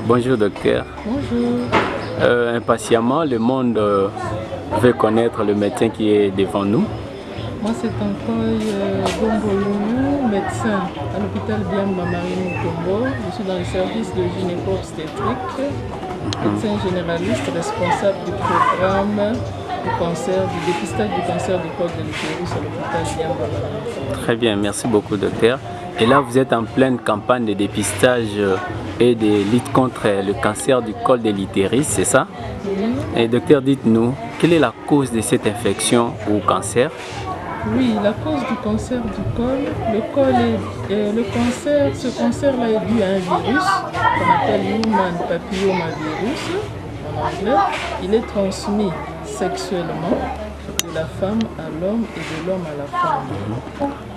Bonjour docteur. Bonjour. Impatiemment, le monde veut connaître le médecin qui est devant nous. Moi c'est Tankoy Gombolou, médecin à l'hôpital Biamba Marie Mutombo. Je suis dans le service de gynéco-obstétrique, médecin généraliste responsable du programme du cancer, du dépistage du cancer du col de l'utérus à l'hôpital Biamba Marie. Très bien, merci beaucoup docteur. Et là, vous êtes en pleine campagne de dépistage et de lutte contre le cancer du col de l'utérus, c'est ça? Oui. Et docteur, dites-nous, quelle est la cause de cette infection ou cancer? Oui, la cause du cancer du col, ce cancer-là est dû à un virus qu'on appelle Human Papillomavirus en anglais. Il est transmis sexuellement de la femme à l'homme et de l'homme à la femme.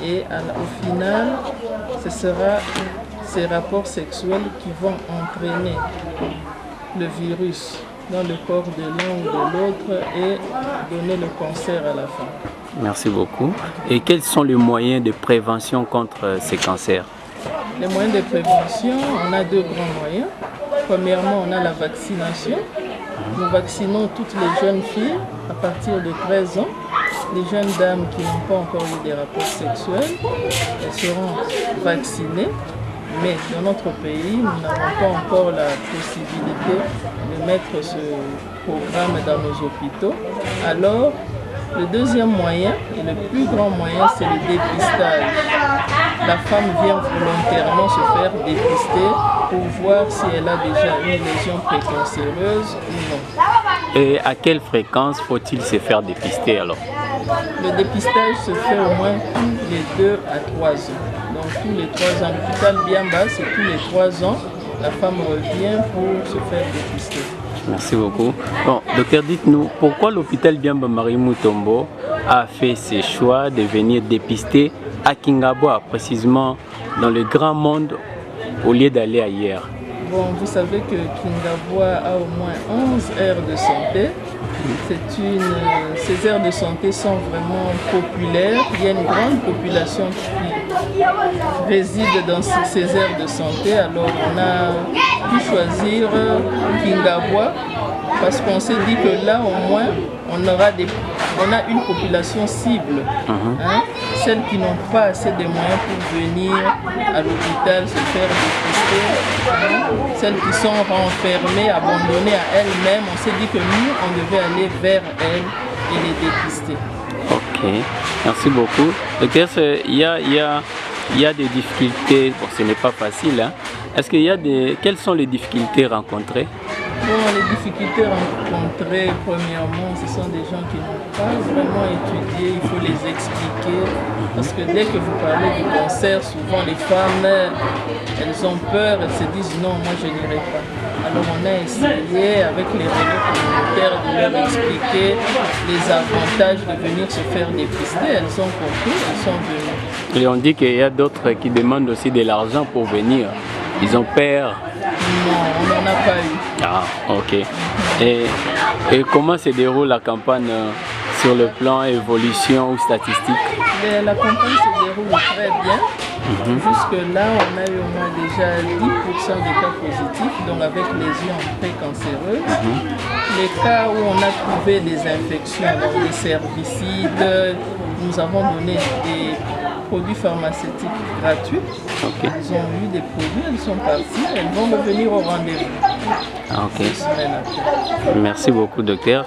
Et au final, ce sera ces rapports sexuels qui vont entraîner le virus dans le corps de l'un ou de l'autre et donner le cancer à la femme. Merci beaucoup. Et quels sont les moyens de prévention contre ces cancers? Les moyens de prévention, on a deux grands moyens. Premièrement, on a la vaccination. Nous vaccinons toutes les jeunes filles à partir de 13 ans. Les jeunes dames qui n'ont pas encore eu des rapports sexuels, elles seront vaccinées. Mais dans notre pays, nous n'avons pas encore la possibilité de mettre ce programme dans nos hôpitaux. Alors, le deuxième moyen, et le plus grand moyen, c'est le dépistage. La femme vient volontairement se faire dépister pour voir si elle a déjà une lésion précancéreuse ou non. Et à quelle fréquence faut-il se faire dépister alors? Le dépistage se fait au moins tous les 2 à 3 ans. Donc tous les 3 ans, l'hôpital Biamba, c'est tous les 3 ans, la femme revient pour se faire dépister. Merci beaucoup. Bon, docteur, dites-nous, pourquoi l'hôpital Biamba Marie Mutombo a fait ce choix de venir dépister à Kingabwa, précisément dans le grand monde, au lieu d'aller ailleurs? Bon, vous savez que Kingabwa a au moins 11 aires de santé. Ces aires de santé sont vraiment populaires. Il y a une grande population qui réside dans ces aires de santé. Alors on a pu choisir Kingabwa parce qu'on s'est dit que là au moins on a une population cible. Celles qui n'ont pas assez de moyens pour venir à l'hôpital se faire dépister, celles qui sont renfermées, abandonnées à elles-mêmes, on s'est dit que nous, on devait aller vers elles et les dépister. Ok, merci beaucoup. Docteur, il y a des difficultés, bon, ce n'est pas facile, hein? Est-ce qu'il y a quelles sont les difficultés rencontrées? Bon, les difficultés rencontrées, premièrement, ce sont des gens qui n'ont pas vraiment étudié, il faut les expliquer. Parce que dès que vous parlez du cancer, souvent les femmes, elles ont peur, elles se disent non, moi je n'irai pas. Alors on a essayé avec les relais communautaires de leur expliquer les avantages de venir se faire dépister. Elles ont compris, elles sont venues. Et on dit qu'il y a d'autres qui demandent aussi de l'argent pour venir. Ils ont peur. Non, on n'en a pas eu. Ah, ok. Et comment se déroule la campagne sur le plan évolution ou statistique? La campagne se déroule très bien. Jusque-là, on a eu au moins déjà 10% des cas positifs, donc avec lésions précancéreuses. Les cas où on a trouvé des infections, donc des cerbicides, nous avons donné des produits pharmaceutiques gratuits. Okay. Ils ont eu des produits, elles sont parties, elles vont revenir au rendez-vous. Ok. Merci beaucoup, docteur.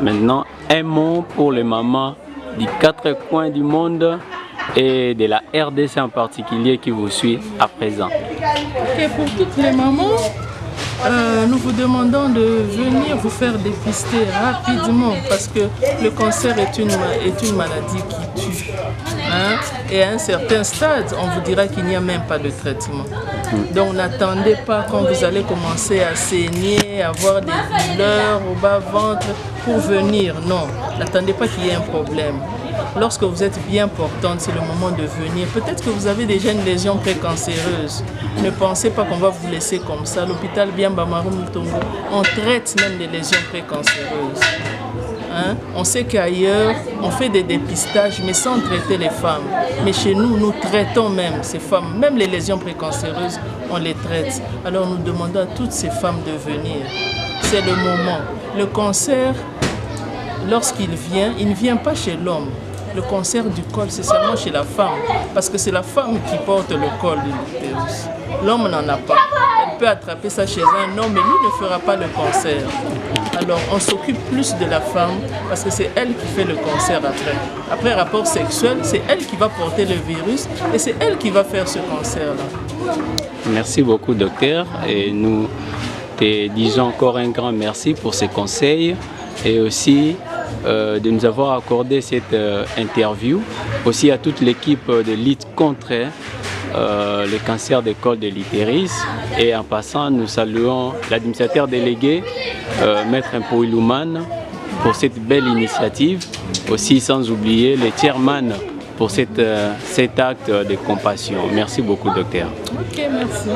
Maintenant, un mot pour les mamans des 4 coins du monde et de la RDC en particulier qui vous suit à présent. Ok, pour toutes les mamans, nous vous demandons de venir vous faire dépister rapidement parce que le cancer est une maladie qui tue. Et à un certain stade, on vous dira qu'il n'y a même pas de traitement. Donc n'attendez pas quand vous allez commencer à saigner, avoir des douleurs au bas-ventre pour venir. Non, n'attendez pas qu'il y ait un problème. Lorsque vous êtes bien portante, c'est le moment de venir. Peut-être que vous avez déjà une lésion précancéreuse. Ne pensez pas qu'on va vous laisser comme ça. L'hôpital Biamba Marie Mutombo, on traite même les lésions précancéreuses. Hein? On sait qu'ailleurs, on fait des dépistages, mais sans traiter les femmes. Mais chez nous, nous traitons même ces femmes. Même les lésions précancéreuses, on les traite. Alors nous demandons à toutes ces femmes de venir. C'est le moment. Le cancer, lorsqu'il vient, il ne vient pas chez l'homme. Le cancer du col, c'est seulement chez la femme. Parce que c'est la femme qui porte le col de l'utérus. L'homme n'en a pas. Elle peut attraper ça chez un homme, mais lui ne fera pas le cancer. Alors on s'occupe plus de la femme parce que c'est elle qui fait le cancer après. Après rapport sexuel, c'est elle qui va porter le virus et c'est elle qui va faire ce cancer-là. Merci beaucoup, docteur. Et nous te disons encore un grand merci pour ces conseils et aussi de nous avoir accordé cette interview. Aussi à toute l'équipe de lutte contre le cancer du col de l'utérus. Et en passant, nous saluons l'administrateur délégué, Maître Mpouilouman, pour cette belle initiative. Aussi sans oublier les chairman pour cet acte de compassion. Merci beaucoup, docteur. Ok, merci.